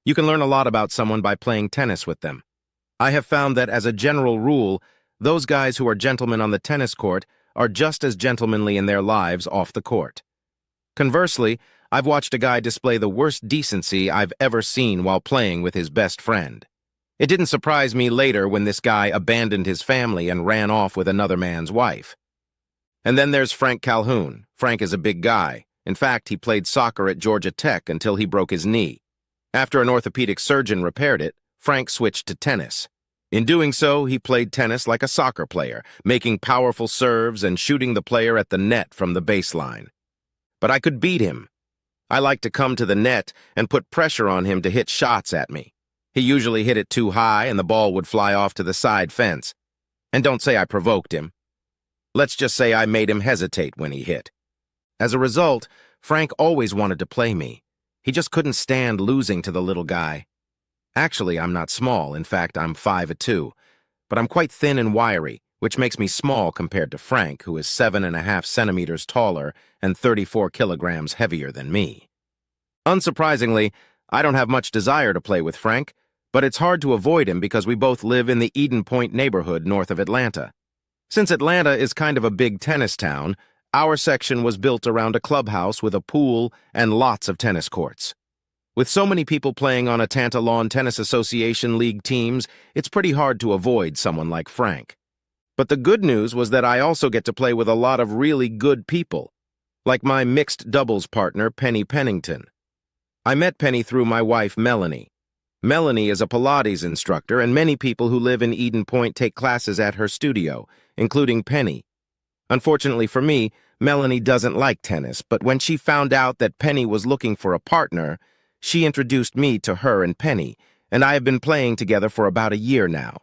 You can learn a lot about someone by playing tennis with them. I have found that as a general rule, those guys who are gentlemen on the tennis court are just as gentlemanly in their lives off the court. Conversely, I've watched a guy display the worst decency I've ever seen while playing with his best friend. It didn't surprise me later when this guy abandoned his family and ran off with another man's wife. And then there's Frank Calhoun. Frank is a big guy. In fact, he played soccer at Georgia Tech until he broke his knee. After an orthopedic surgeon repaired it, Frank switched to tennis. In doing so, he played tennis like a soccer player, making powerful serves and shooting the player at the net from the baseline. But I could beat him. I like to come to the net and put pressure on him to hit shots at me. He usually hit it too high and the ball would fly off to the side fence. And don't say I provoked him. Let's just say I made him hesitate when he hit. As a result, Frank always wanted to play me. He just couldn't stand losing to the little guy. Actually, I'm not small. In fact, I'm 5'2", but I'm quite thin and wiry, which makes me small compared to Frank, who is 7.5 centimeters taller and 34 kilograms heavier than me. Unsurprisingly, I don't have much desire to play with Frank, but it's hard to avoid him because we both live in the Eden Point neighborhood north of Atlanta. Since Atlanta is kind of a big tennis town, our section was built around a clubhouse with a pool and lots of tennis courts. With so many people playing on Atlanta Lawn Tennis Association league teams, it's pretty hard to avoid someone like Frank. But the good news was that I also get to play with a lot of really good people, like my mixed doubles partner, Penny Pennington. I met Penny through my wife, Melanie. Melanie is a Pilates instructor, and many people who live in Eden Point take classes at her studio, including Penny. Unfortunately for me, Melanie doesn't like tennis, but when she found out that Penny was looking for a partner, she introduced me to her and Penny, and I have been playing together for about a year now.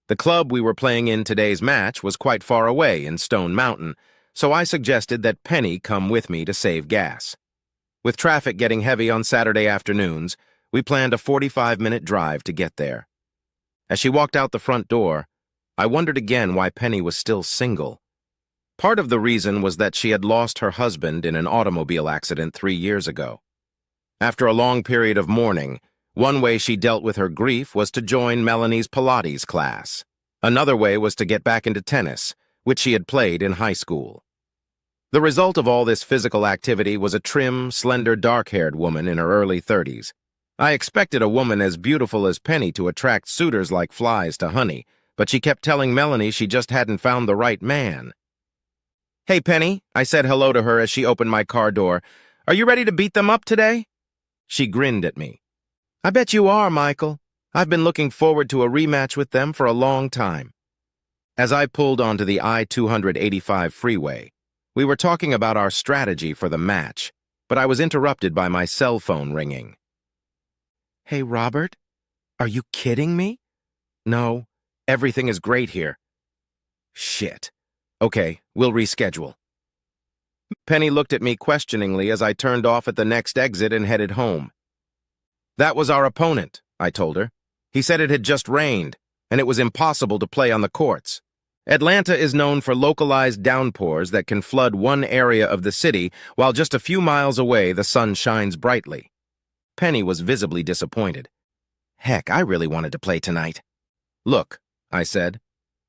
The club we were playing in today's match was quite far away in Stone Mountain, so I suggested that Penny come with me to save gas. With traffic getting heavy on Saturday afternoons, we planned a 45-minute drive to get there. As she walked out the front door, I wondered again why Penny was still single. Part of the reason was that she had lost her husband in an automobile accident 3 years ago. After a long period of mourning, one way she dealt with her grief was to join Melanie's Pilates class. Another way was to get back into tennis, which she had played in high school. The result of all this physical activity was a trim, slender, dark-haired woman in her early 30s. I expected a woman as beautiful as Penny to attract suitors like flies to honey, but she kept telling Melanie she just hadn't found the right man. "Hey, Penny," I said hello to her as she opened my car door. "Are you ready to beat them up today?" She grinned at me. "I bet you are, Michael. I've been looking forward to a rematch with them for a long time." As I pulled onto the I-285 freeway, we were talking about our strategy for the match, but I was interrupted by my cell phone ringing. "Hey, Robert, are you kidding me?" "No, everything is great here." "Shit. Okay, we'll reschedule." Penny looked at me questioningly as I turned off at the next exit and headed home. "That was our opponent," I told her. "He said it had just rained, and it was impossible to play on the courts. Atlanta is known for localized downpours that can flood one area of the city, while just a few miles away the sun shines brightly." Penny was visibly disappointed. "Heck, I really wanted to play tonight." "Look," I said,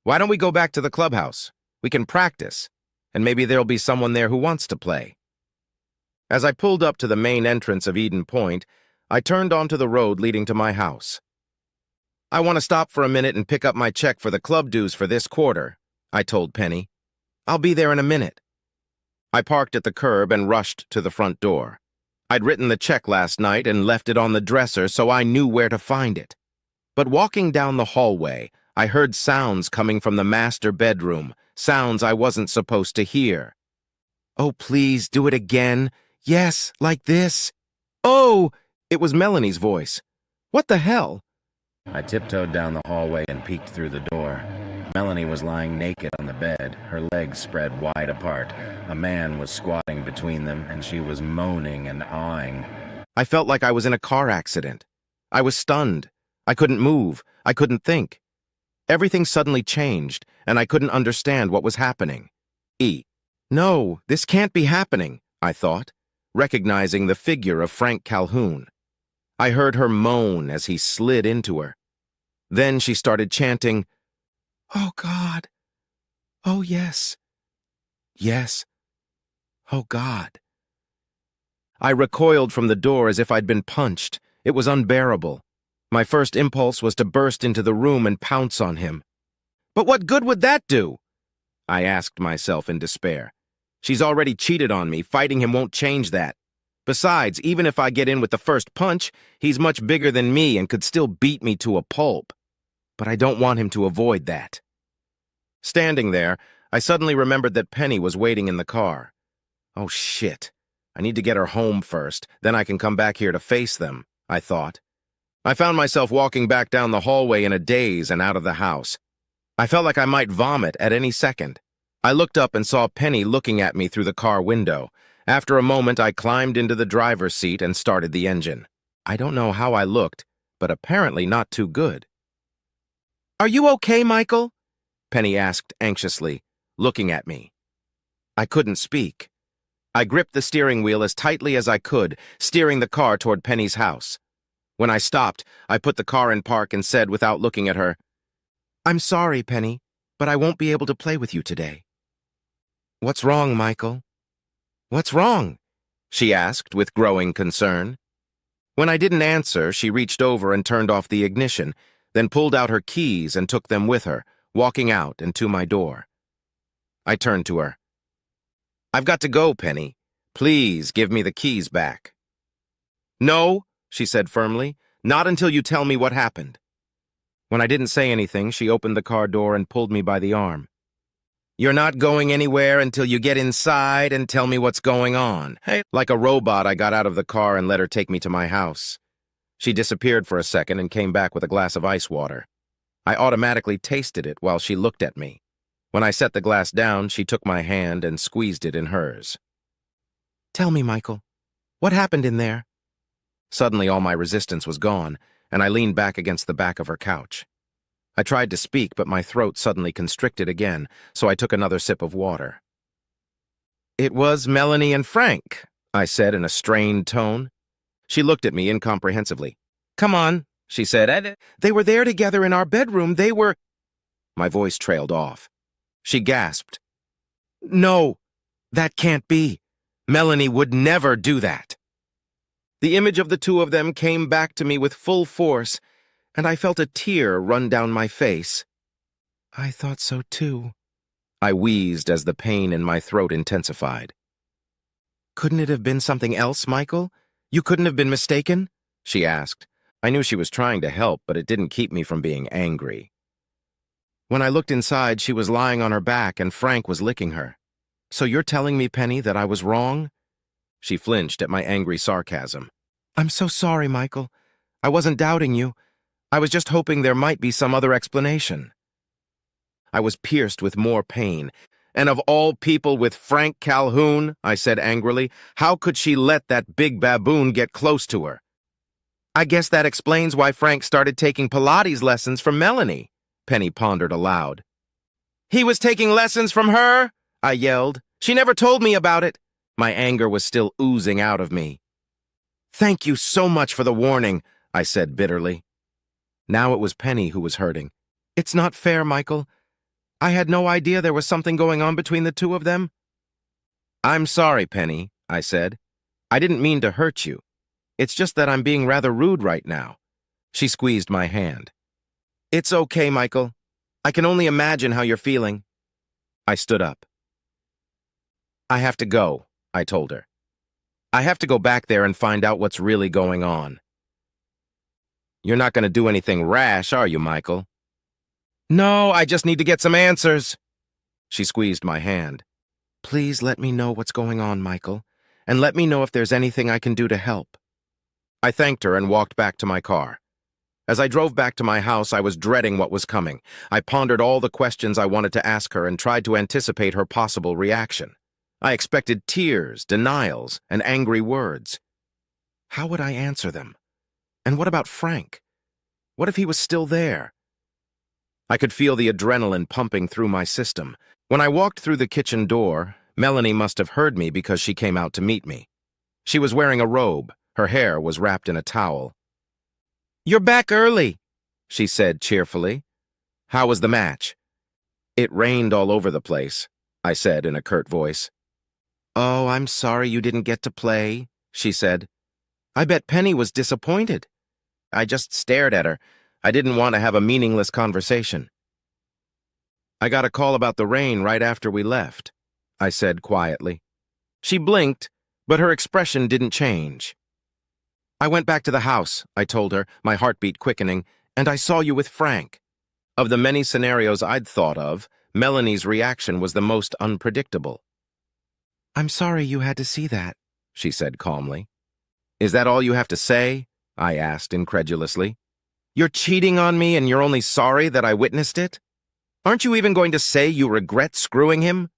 "why don't we go back to the clubhouse? We can practice, and maybe there'll be someone there who wants to play." As I pulled up to the main entrance of Eden Point, I turned onto the road leading to my house. "I want to stop for a minute and pick up my check for the club dues for this quarter," I told Penny. "I'll be there in a minute." I parked at the curb and rushed to the front door. I'd written the check last night and left it on the dresser, so I knew where to find it. But walking down the hallway, I heard sounds coming from the master bedroom, sounds I wasn't supposed to hear. "Oh, please, do it again. Yes, like this." "Oh!" It was Melanie's voice. "What the hell?" I tiptoed down the hallway and peeked through the door. Melanie was lying naked on the bed, her legs spread wide apart. A man was squatting between them, and she was moaning and awing. I felt like I was in a car accident. I was stunned. I couldn't move. I couldn't think. Everything suddenly changed, and I couldn't understand what was happening. No, this can't be happening, I thought, recognizing the figure of Frank Calhoun. I heard her moan as he slid into her. Then she started chanting, "Oh, God. Oh, yes. Yes. Oh, God." I recoiled from the door as if I'd been punched. It was unbearable. My first impulse was to burst into the room and pounce on him. But what good would that do? I asked myself in despair. She's already cheated on me. Fighting him won't change that. Besides, even if I get in with the first punch, he's much bigger than me and could still beat me to a pulp. But I don't want him to avoid that. Standing there, I suddenly remembered that Penny was waiting in the car. Oh, shit. I need to get her home first, then I can come back here to face them, I thought. I found myself walking back down the hallway in a daze and out of the house. I felt like I might vomit at any second. I looked up and saw Penny looking at me through the car window. After a moment, I climbed into the driver's seat and started the engine. I don't know how I looked, but apparently not too good. "Are you okay, Michael?" Penny asked anxiously, looking at me. I couldn't speak. I gripped the steering wheel as tightly as I could, steering the car toward Penny's house. When I stopped, I put the car in park and said without looking at her, "I'm sorry, Penny, but I won't be able to play with you today." "What's wrong, Michael?" "What's wrong?" she asked with growing concern. When I didn't answer, she reached over and turned off the ignition, then pulled out her keys and took them with her, walking out and to my door. I turned to her. "I've got to go, Penny. Please give me the keys back." "No," she said firmly, "not until you tell me what happened." When I didn't say anything, she opened the car door and pulled me by the arm. "You're not going anywhere until you get inside and tell me what's going on." Hey. Like a robot, I got out of the car and let her take me to my house. She disappeared for a second and came back with a glass of ice water. I automatically tasted it while she looked at me. When I set the glass down, she took my hand and squeezed it in hers. "Tell me, Michael, what happened in there?" Suddenly, all my resistance was gone, and I leaned back against the back of her couch. I tried to speak, but my throat suddenly constricted again, so I took another sip of water. "It was Melanie and Frank," I said in a strained tone. She looked at me incomprehensively. "Come on," she said. "They were there together in our bedroom. They were—" My voice trailed off. She gasped. "No, that can't be. Melanie would never do that." The image of the two of them came back to me with full force, and I felt a tear run down my face. "I thought so too," I wheezed as the pain in my throat intensified. "Couldn't it have been something else, Michael? You couldn't have been mistaken?" she asked. I knew she was trying to help, but it didn't keep me from being angry. When I looked inside, she was lying on her back and Frank was licking her. "So you're telling me, Penny, that I was wrong?" She flinched at my angry sarcasm. "I'm so sorry, Michael. I wasn't doubting you. I was just hoping there might be some other explanation." I was pierced with more pain. "And of all people with Frank Calhoun," I said angrily, "how could she let that big baboon get close to her?" "I guess that explains why Frank started taking Pilates lessons from Melanie," Penny pondered aloud. "He was taking lessons from her?" I yelled. "She never told me about it." My anger was still oozing out of me. "Thank you so much for the warning," I said bitterly. Now it was Penny who was hurting. "It's not fair, Michael. I had no idea there was something going on between the two of them." "I'm sorry, Penny," I said. "I didn't mean to hurt you. It's just that I'm being rather rude right now." She squeezed my hand. "It's okay, Michael. I can only imagine how you're feeling." I stood up. "I have to go," I told her. "I have to go back there and find out what's really going on." "You're not going to do anything rash, are you, Michael?" "No, I just need to get some answers." She squeezed my hand. "Please let me know what's going on, Michael, and let me know if there's anything I can do to help." I thanked her and walked back to my car. As I drove back to my house, I was dreading what was coming. I pondered all the questions I wanted to ask her and tried to anticipate her possible reaction. I expected tears, denials, and angry words. How would I answer them? And what about Frank? What if he was still there? I could feel the adrenaline pumping through my system. When I walked through the kitchen door, Melanie must have heard me because she came out to meet me. She was wearing a robe. Her hair was wrapped in a towel. "You're back early," she said cheerfully. "How was the match?" "It rained all over the place," I said in a curt voice. "Oh, I'm sorry you didn't get to play," she said. "I bet Penny was disappointed." I just stared at her. I didn't want to have a meaningless conversation. "I got a call about the rain right after we left," I said quietly. She blinked, but her expression didn't change. "I went back to the house," I told her, my heartbeat quickening, "and I saw you with Frank." Of the many scenarios I'd thought of, Melanie's reaction was the most unpredictable. "I'm sorry you had to see that," she said calmly. "Is that all you have to say?" I asked incredulously. "You're cheating on me and you're only sorry that I witnessed it? Aren't you even going to say you regret screwing him?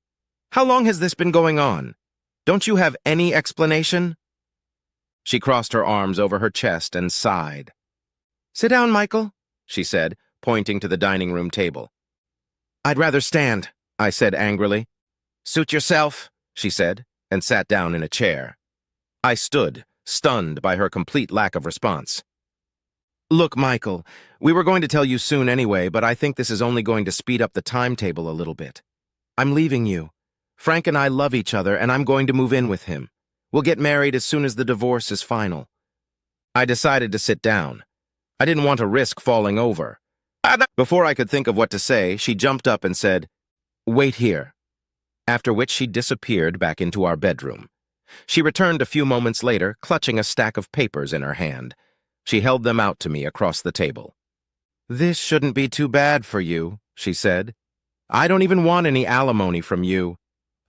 How long has this been going on? Don't you have any explanation?" She crossed her arms over her chest and sighed. "Sit down, Michael," she said, pointing to the dining room table. "I'd rather stand," I said angrily. "Suit yourself," she said, and sat down in a chair. I stood, stunned by her complete lack of response. "Look, Michael, we were going to tell you soon anyway, but I think this is only going to speed up the timetable a little bit. I'm leaving you. Frank and I love each other, and I'm going to move in with him. We'll get married as soon as the divorce is final." I decided to sit down. I didn't want to risk falling over. Before I could think of what to say, she jumped up and said, "Wait here," after which she disappeared back into our bedroom. She returned a few moments later, clutching a stack of papers in her hand. She held them out to me across the table. "This shouldn't be too bad for you," she said. "I don't even want any alimony from you.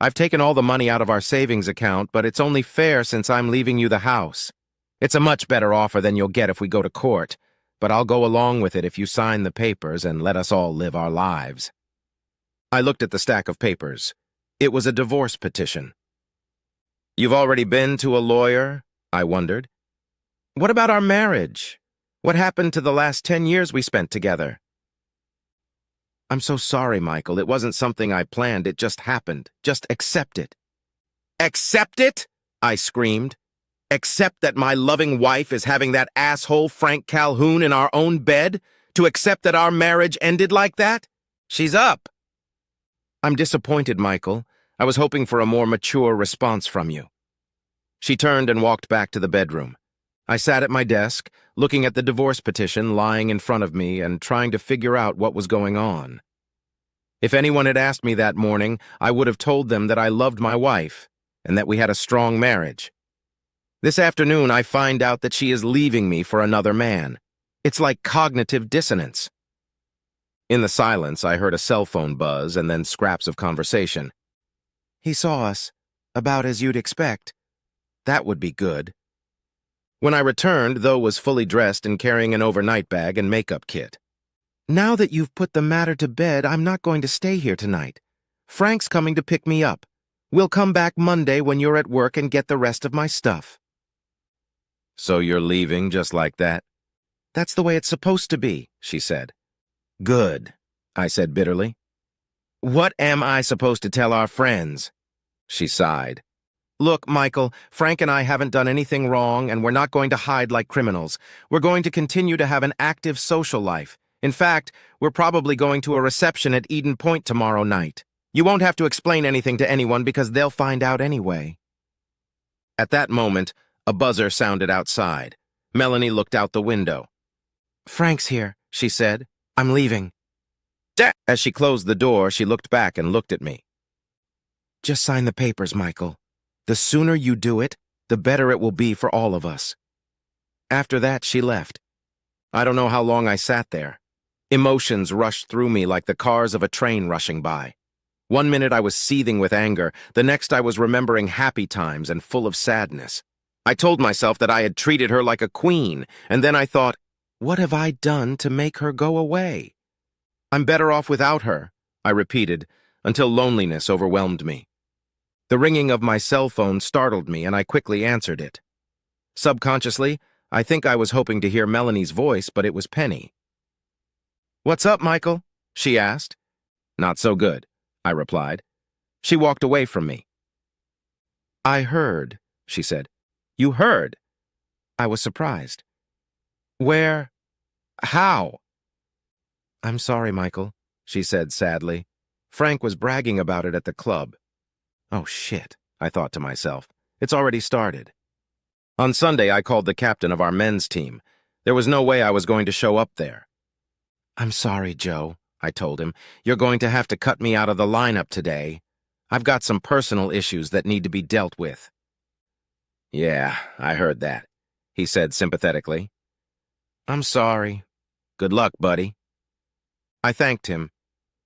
I've taken all the money out of our savings account, but it's only fair since I'm leaving you the house. It's a much better offer than you'll get if we go to court, but I'll go along with it if you sign the papers and let us all live our lives." I looked at the stack of papers. It was a divorce petition. "You've already been to a lawyer?" I wondered. "What about our marriage? What happened to the last 10 years we spent together?" "I'm so sorry, Michael. It wasn't something I planned. It just happened. Just accept it." "Accept it?" I screamed. "Accept that my loving wife is having that asshole Frank Calhoun in our own bed? To accept that our marriage ended like that? She's up." "I'm disappointed, Michael. I was hoping for a more mature response from you." She turned and walked back to the bedroom. I sat at my desk, looking at the divorce petition lying in front of me and trying to figure out what was going on. If anyone had asked me that morning, I would have told them that I loved my wife and that we had a strong marriage. This afternoon, I find out that she is leaving me for another man. It's like cognitive dissonance. In the silence, I heard a cell phone buzz and then scraps of conversation. "He saw us, about as you'd expect. That would be good." When I returned, Tho was fully dressed and carrying an overnight bag and makeup kit. "Now that you've put the matter to bed, I'm not going to stay here tonight. Frank's coming to pick me up. We'll come back Monday when you're at work and get the rest of my stuff." "So you're leaving just like that?" "That's the way it's supposed to be," she said. "Good," I said bitterly. "What am I supposed to tell our friends?" She sighed. "Look, Michael, Frank and I haven't done anything wrong, and we're not going to hide like criminals. We're going to continue to have an active social life. In fact, we're probably going to a reception at Eden Point tomorrow night. You won't have to explain anything to anyone because they'll find out anyway." At that moment, a buzzer sounded outside. Melanie looked out the window. "Frank's here," she said. "I'm leaving." As she closed the door, she looked back and looked at me. "Just sign the papers, Michael. The sooner you do it, the better it will be for all of us." After that, she left. I don't know how long I sat there. Emotions rushed through me like the cars of a train rushing by. One minute I was seething with anger, the next I was remembering happy times and full of sadness. I told myself that I had treated her like a queen, and then I thought, what have I done to make her go away? "I'm better off without her," I repeated, until loneliness overwhelmed me. The ringing of my cell phone startled me, and I quickly answered it. Subconsciously, I think I was hoping to hear Melanie's voice, but it was Penny. "What's up, Michael?" she asked. "Not so good," I replied. She walked away from me. "I heard," she said. "You heard?" I was surprised. "Where?" How? I'm sorry, Michael, she said sadly. Frank was bragging about it at the club. Oh, shit, I thought to myself. It's already started. On Sunday, I called the captain of our men's team. There was no way I was going to show up there. I'm sorry, Joe, I told him. You're going to have to cut me out of the lineup today. I've got some personal issues that need to be dealt with. Yeah, I heard that, he said sympathetically. I'm sorry. Good luck, buddy. I thanked him,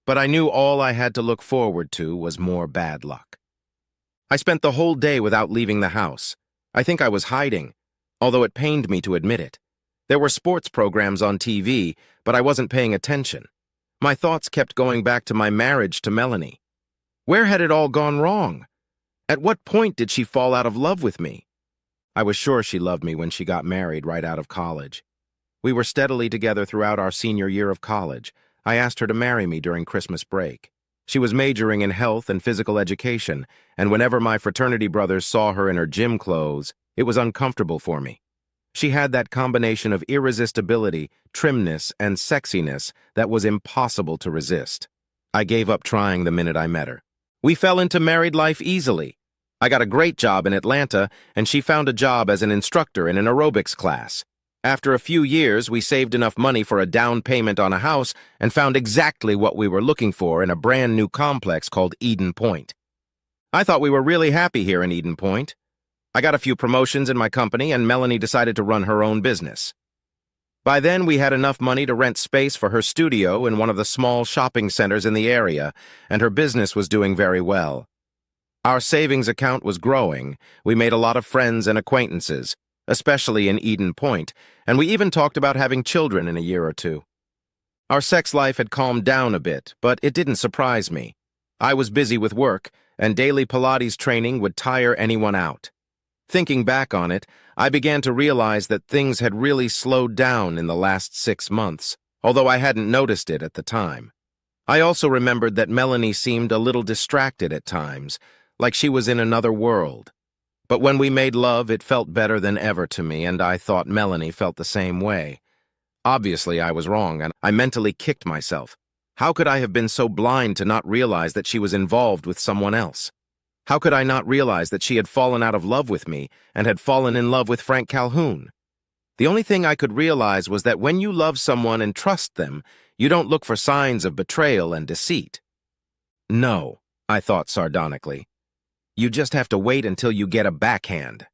but I knew all I had to look forward to was more bad luck. I spent the whole day without leaving the house. I think I was hiding, although it pained me to admit it. There were sports programs on TV, but I wasn't paying attention. My thoughts kept going back to my marriage to Melanie. Where had it all gone wrong? At what point did she fall out of love with me? I was sure she loved me when she got married right out of college. We were steadily together throughout our senior year of college. I asked her to marry me during Christmas break. She was majoring in health and physical education, and whenever my fraternity brothers saw her in her gym clothes, it was uncomfortable for me. She had that combination of irresistibility, trimness, and sexiness that was impossible to resist. I gave up trying the minute I met her. We fell into married life easily. I got a great job in Atlanta, and she found a job as an instructor in an aerobics class. After a few years, we saved enough money for a down payment on a house and found exactly what we were looking for in a brand new complex called Eden Point. I thought we were really happy here in Eden Point. I got a few promotions in my company, and Melanie decided to run her own business. By then, we had enough money to rent space for her studio in one of the small shopping centers in the area, and her business was doing very well. Our savings account was growing. We made a lot of friends and acquaintances, especially in Eden Point, and we even talked about having children in a year or two. Our sex life had calmed down a bit, but it didn't surprise me. I was busy with work, and daily Pilates training would tire anyone out. Thinking back on it, I began to realize that things had really slowed down in the last 6 months, although I hadn't noticed it at the time. I also remembered that Melanie seemed a little distracted at times, like she was in another world. But when we made love, it felt better than ever to me, and I thought Melanie felt the same way. Obviously, I was wrong, and I mentally kicked myself. How could I have been so blind to not realize that she was involved with someone else? How could I not realize that she had fallen out of love with me and had fallen in love with Frank Calhoun? The only thing I could realize was that when you love someone and trust them, you don't look for signs of betrayal and deceit. No, I thought sardonically. You just have to wait until you get a backhand.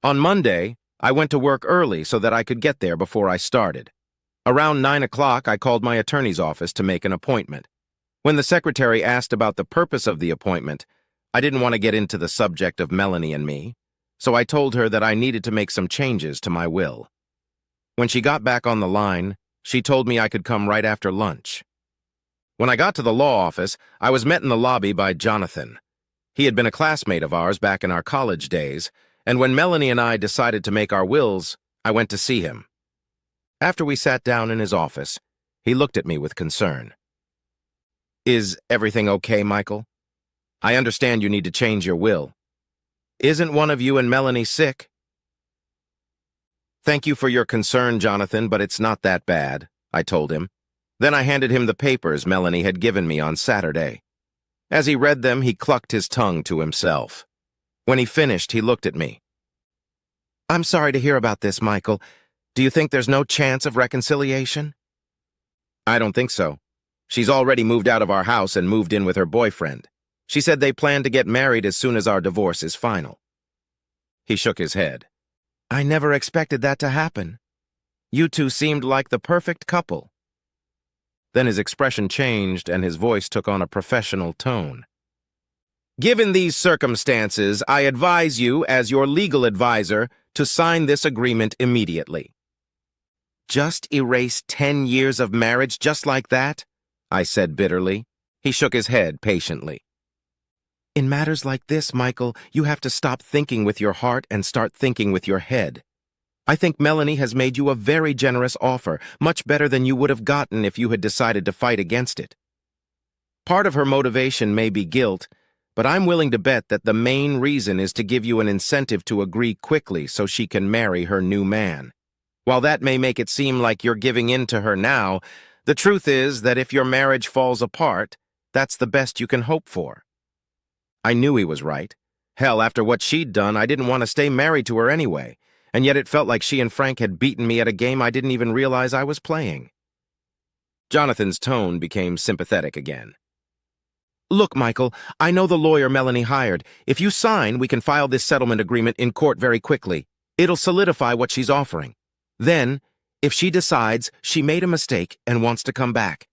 On Monday, I went to work early so that I could get there before I started. Around 9 o'clock, I called my attorney's office to make an appointment. When the secretary asked about the purpose of the appointment, I didn't want to get into the subject of Melanie and me, so I told her that I needed to make some changes to my will. When she got back on the line, she told me I could come right after lunch. When I got to the law office, I was met in the lobby by Jonathan. He had been a classmate of ours back in our college days, and when Melanie and I decided to make our wills, I went to see him. After we sat down in his office, he looked at me with concern. Is everything okay, Michael? I understand you need to change your will. Isn't one of you and Melanie sick? Thank you for your concern, Jonathan, but it's not that bad, I told him. Then I handed him the papers Melanie had given me on Saturday. As he read them, he clucked his tongue to himself. When he finished, he looked at me. I'm sorry to hear about this, Michael. Do you think there's no chance of reconciliation? I don't think so. She's already moved out of our house and moved in with her boyfriend. She said they plan to get married as soon as our divorce is final. He shook his head. I never expected that to happen. You two seemed like the perfect couple. Then his expression changed and his voice took on a professional tone. Given these circumstances, I advise you, as your legal advisor, to sign this agreement immediately. Just erase 10 years of marriage just like that? I said bitterly. He shook his head patiently. In matters like this, Michael, you have to stop thinking with your heart and start thinking with your head. I think Melanie has made you a very generous offer, much better than you would have gotten if you had decided to fight against it. Part of her motivation may be guilt, but I'm willing to bet that the main reason is to give you an incentive to agree quickly so she can marry her new man. While that may make it seem like you're giving in to her now, the truth is that if your marriage falls apart, that's the best you can hope for. I knew he was right. Hell, after what she'd done, I didn't want to stay married to her anyway, and yet it felt like she and Frank had beaten me at a game I didn't even realize I was playing. Jonathan's tone became sympathetic again. Look, Michael, I know the lawyer Melanie hired. If you sign, we can file this settlement agreement in court very quickly. It'll solidify what she's offering. Then, if she decides she made a mistake and wants to come back,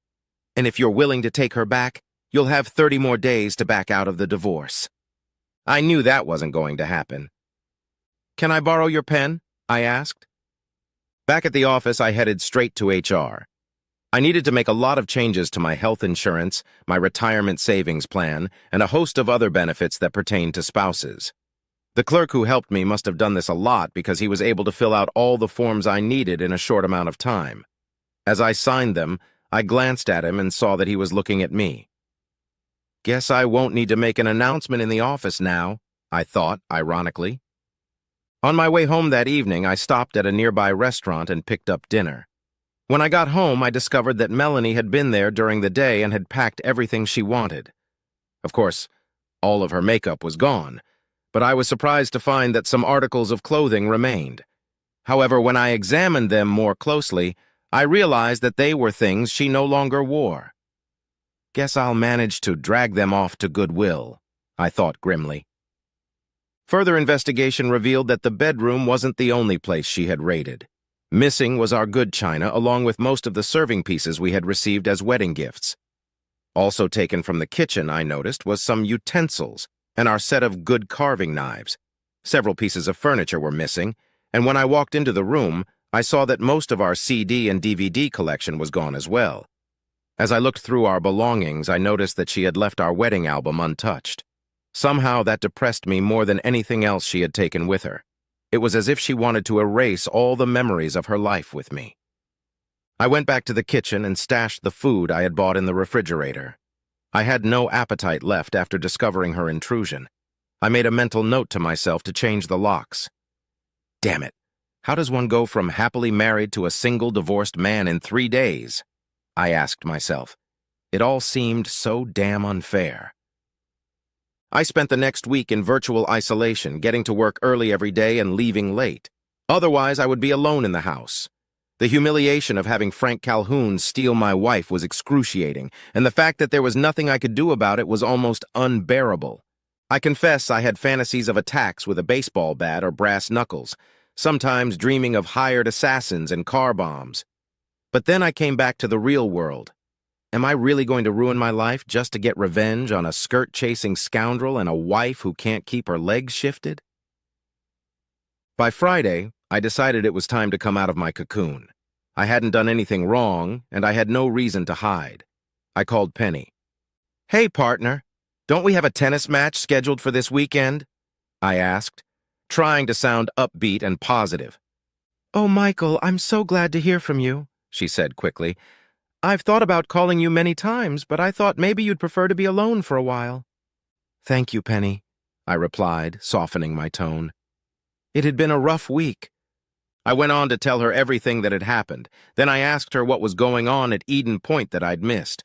and if you're willing to take her back, you'll have 30 more days to back out of the divorce. I knew that wasn't going to happen. Can I borrow your pen? I asked. Back at the office, I headed straight to HR. I needed to make a lot of changes to my health insurance, my retirement savings plan, and a host of other benefits that pertain to spouses. The clerk who helped me must have done this a lot because he was able to fill out all the forms I needed in a short amount of time. As I signed them, I glanced at him and saw that he was looking at me. Guess I won't need to make an announcement in the office now, I thought, ironically. On my way home that evening, I stopped at a nearby restaurant and picked up dinner. When I got home, I discovered that Melanie had been there during the day and had packed everything she wanted. Of course, all of her makeup was gone, but I was surprised to find that some articles of clothing remained. However, when I examined them more closely, I realized that they were things she no longer wore. Guess I'll manage to drag them off to Goodwill, I thought grimly. Further investigation revealed that the bedroom wasn't the only place she had raided. Missing was our good china, along with most of the serving pieces we had received as wedding gifts. Also taken from the kitchen, I noticed, was some utensils and our set of good carving knives. Several pieces of furniture were missing, and when I walked into the room, I saw that most of our CD and DVD collection was gone as well. As I looked through our belongings, I noticed that she had left our wedding album untouched. Somehow that depressed me more than anything else she had taken with her. It was as if she wanted to erase all the memories of her life with me. I went back to the kitchen and stashed the food I had bought in the refrigerator. I had no appetite left after discovering her intrusion. I made a mental note to myself to change the locks. Damn it, how does one go from happily married to a single divorced man in 3 days? I asked myself. It all seemed so damn unfair. I spent the next week in virtual isolation, getting to work early every day and leaving late. Otherwise, I would be alone in the house. The humiliation of having Frank Calhoun steal my wife was excruciating, and the fact that there was nothing I could do about it was almost unbearable. I confess I had fantasies of attacks with a baseball bat or brass knuckles, sometimes dreaming of hired assassins and car bombs. But then I came back to the real world. Am I really going to ruin my life just to get revenge on a skirt-chasing scoundrel and a wife who can't keep her legs shifted? By Friday, I decided it was time to come out of my cocoon. I hadn't done anything wrong, and I had no reason to hide. I called Penny. Hey, partner, don't we have a tennis match scheduled for this weekend? I asked, trying to sound upbeat and positive. Oh, Michael, I'm so glad to hear from you, she said quickly. I've thought about calling you many times, but I thought maybe you'd prefer to be alone for a while. Thank you, Penny, I replied, softening my tone. It had been a rough week. I went on to tell her everything that had happened. Then I asked her what was going on at Eden Point that I'd missed.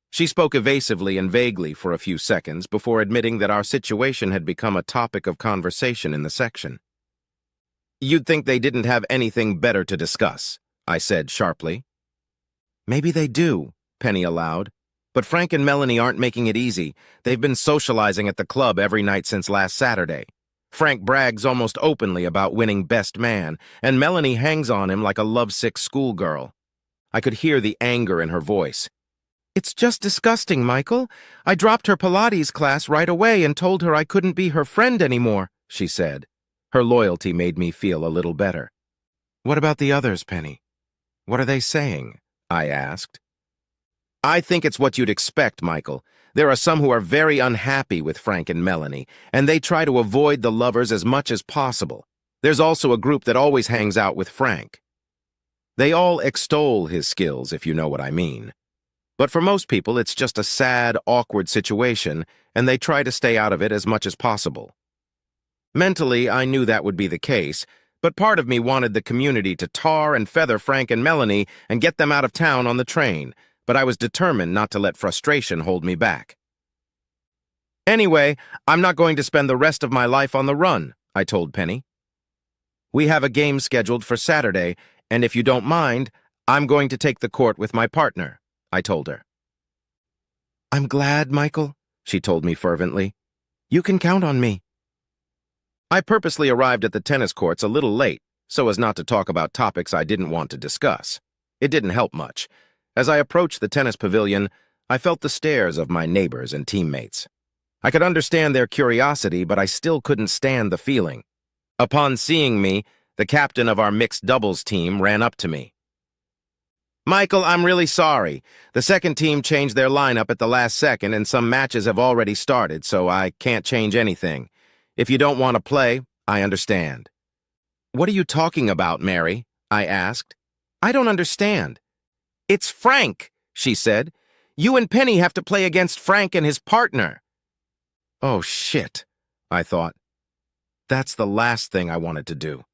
She spoke evasively and vaguely for a few seconds before admitting that our situation had become a topic of conversation in the section. You'd think they didn't have anything better to discuss, I said sharply. Maybe they do, Penny allowed. But Frank and Melanie aren't making it easy. They've been socializing at the club every night since last Saturday. Frank brags almost openly about winning best man, and Melanie hangs on him like a lovesick schoolgirl. I could hear the anger in her voice. It's just disgusting, Michael. I dropped her Pilates class right away and told her I couldn't be her friend anymore, she said. Her loyalty made me feel a little better. What about the others, Penny? What are they saying? I asked. I think it's what you'd expect, Michael. There are some who are very unhappy with Frank and Melanie, and they try to avoid the lovers as much as possible. There's also a group that always hangs out with Frank. They all extol his skills, if you know what I mean. But for most people, it's just a sad, awkward situation, and they try to stay out of it as much as possible. Mentally, I knew that would be the case, But part of me wanted the community to tar and feather Frank and Melanie and get them out of town on the train, but I was determined not to let frustration hold me back. Anyway, I'm not going to spend the rest of my life on the run, I told Penny. We have a game scheduled for Saturday, and if you don't mind, I'm going to take the court with my partner, I told her. I'm glad, Michael, she told me fervently. You can count on me. I purposely arrived at the tennis courts a little late, so as not to talk about topics I didn't want to discuss. It didn't help much. As I approached the tennis pavilion, I felt the stares of my neighbors and teammates. I could understand their curiosity, but I still couldn't stand the feeling. Upon seeing me, the captain of our mixed doubles team ran up to me. Michael, I'm really sorry. The second team changed their lineup at the last second, and some matches have already started, so I can't change anything. If you don't want to play, I understand. What are you talking about, Mary? I asked. I don't understand. It's Frank, she said. You and Penny have to play against Frank and his partner. Oh, shit, I thought. That's the last thing I wanted to do.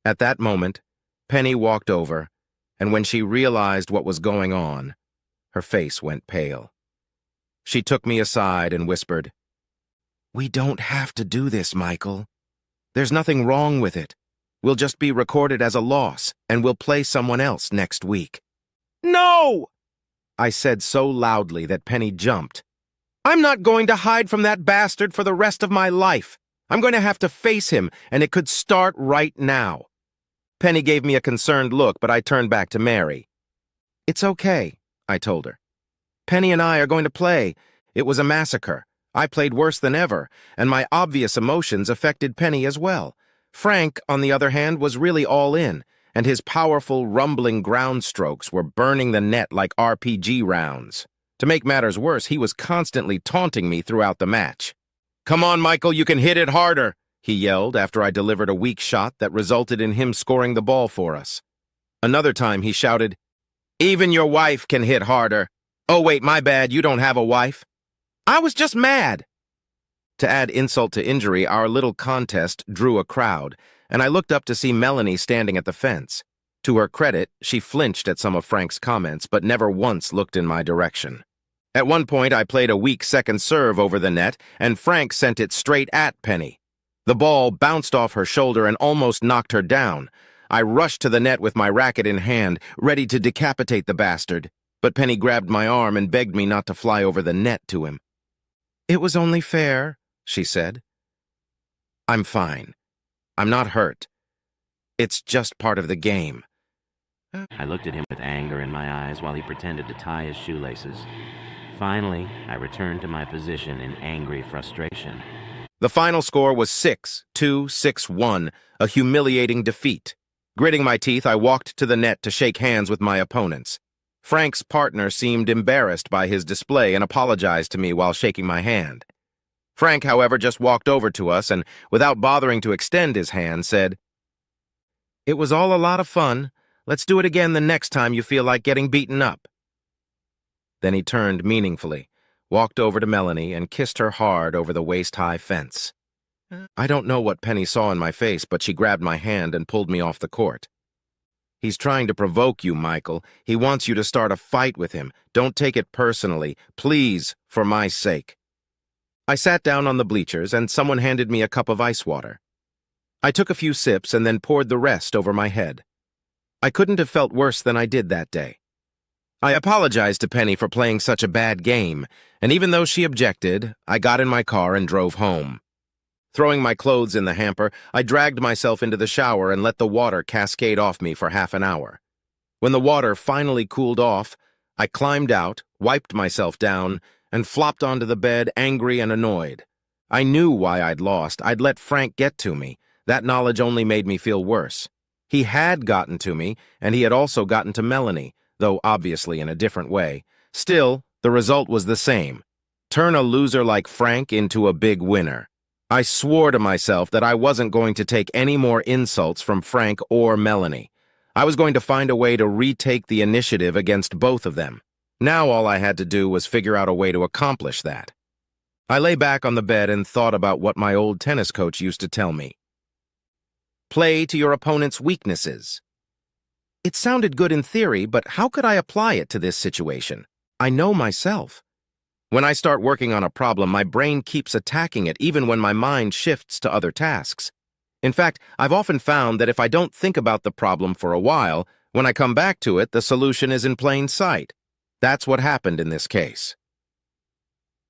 At that moment, Penny walked over, and when she realized what was going on, her face went pale. She took me aside and whispered, We don't have to do this, Michael. There's nothing wrong with it. We'll just be recorded as a loss, and we'll play someone else next week. No! I said so loudly that Penny jumped. I'm not going to hide from that bastard for the rest of my life. I'm going to have to face him, and it could start right now. Penny gave me a concerned look, but I turned back to Mary. It's okay, I told her. Penny and I are going to play. It was a massacre. I played worse than ever, and my obvious emotions affected Penny as well. Frank, on the other hand, was really all in, and his powerful, rumbling ground strokes were burning the net like RPG rounds. To make matters worse, he was constantly taunting me throughout the match. Come on, Michael, you can hit it harder, he yelled after I delivered a weak shot that resulted in him scoring the ball for us. Another time he shouted, Even your wife can hit harder. Oh, wait, my bad, you don't have a wife. I was just mad. To add insult to injury, our little contest drew a crowd, and I looked up to see Melanie standing at the fence. To her credit, she flinched at some of Frank's comments, but never once looked in my direction. At one point, I played a weak second serve over the net, and Frank sent it straight at Penny. The ball bounced off her shoulder and almost knocked her down. I rushed to the net with my racket in hand, ready to decapitate the bastard, but Penny grabbed my arm and begged me not to fly over the net to him. It was only fair, she said. I'm fine. I'm not hurt. It's just part of the game. I looked at him with anger in my eyes while he pretended to tie his shoelaces. Finally, I returned to my position in angry frustration. The final score was 6-2, 6-1, a humiliating defeat. Gritting my teeth, I walked to the net to shake hands with my opponents. Frank's partner seemed embarrassed by his display and apologized to me while shaking my hand. Frank, however, just walked over to us and, without bothering to extend his hand, said, It was all a lot of fun. Let's do it again the next time you feel like getting beaten up. Then he turned meaningfully, walked over to Melanie, and kissed her hard over the waist-high fence. I don't know what Penny saw in my face, but she grabbed my hand and pulled me off the court. He's trying to provoke you, Michael. He wants you to start a fight with him. Don't take it personally. Please, for my sake. I sat down on the bleachers, and someone handed me a cup of ice water. I took a few sips and then poured the rest over my head. I couldn't have felt worse than I did that day. I apologized to Penny for playing such a bad game, and even though she objected, I got in my car and drove home. Throwing my clothes in the hamper, I dragged myself into the shower and let the water cascade off me for half an hour. When the water finally cooled off, I climbed out, wiped myself down, and flopped onto the bed, angry and annoyed. I knew why I'd lost. I'd let Frank get to me. That knowledge only made me feel worse. He had gotten to me, and he had also gotten to Melanie, though obviously in a different way. Still, the result was the same. Turn a loser like Frank into a big winner. I swore to myself that I wasn't going to take any more insults from Frank or Melanie. I was going to find a way to retake the initiative against both of them. Now all I had to do was figure out a way to accomplish that. I lay back on the bed and thought about what my old tennis coach used to tell me. Play to your opponent's weaknesses. It sounded good in theory, but how could I apply it to this situation? I know myself. When I start working on a problem, my brain keeps attacking it even when my mind shifts to other tasks. In fact, I've often found that if I don't think about the problem for a while, when I come back to it, the solution is in plain sight. That's what happened in this case.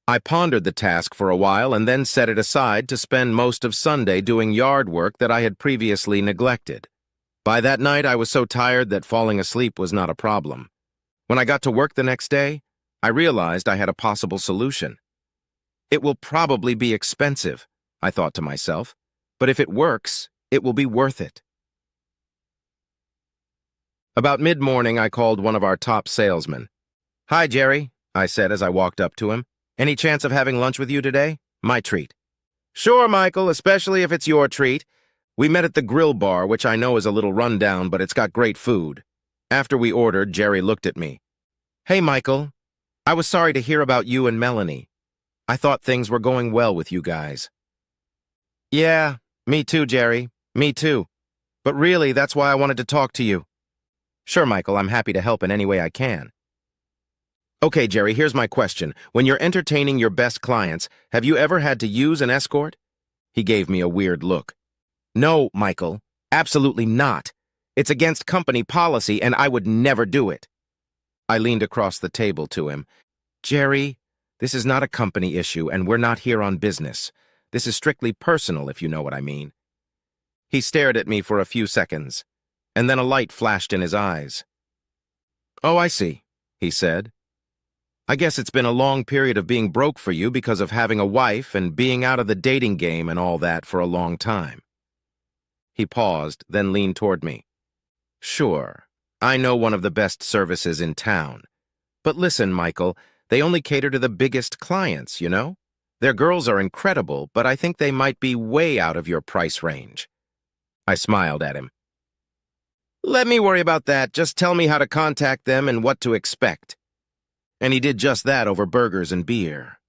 I pondered the task for a while and then set it aside to spend most of Sunday doing yard work that I had previously neglected. By that night, I was so tired that falling asleep was not a problem. When I got to work the next day, I realized I had a possible solution. It will probably be expensive, I thought to myself, but if it works, it will be worth it. About mid-morning, I called one of our top salesmen. "Hi, Jerry," I said as I walked up to him. "Any chance of having lunch with you today? My treat." "Sure, Michael, especially if it's your treat. We met at the grill bar, which I know is a little rundown, but it's got great food." After we ordered, Jerry looked at me. "Hey, Michael. I was sorry to hear about you and Melanie. I thought things were going well with you guys." "Yeah, me too, Jerry. Me too. But really, that's why I wanted to talk to you." "Sure, Michael, I'm happy to help in any way I can." "Okay, Jerry, here's my question. When you're entertaining your best clients, have you ever had to use an escort?" He gave me a weird look. "No, Michael, absolutely not. It's against company policy, and I would never do it." I leaned across the table to him. "Jerry, this is not a company issue, and we're not here on business. This is strictly personal, if you know what I mean." He stared at me for a few seconds, and then a light flashed in his eyes. "Oh, I see," he said. "I guess it's been a long period of being broke for you because of having a wife and being out of the dating game and all that for a long time." He paused, then leaned toward me. "Sure, I know one of the best services in town. But listen, Michael, they only cater to the biggest clients, you know? Their girls are incredible, but I think they might be way out of your price range." I smiled at him. "Let me worry about that. Just tell me how to contact them and what to expect." And he did just that over burgers and beer.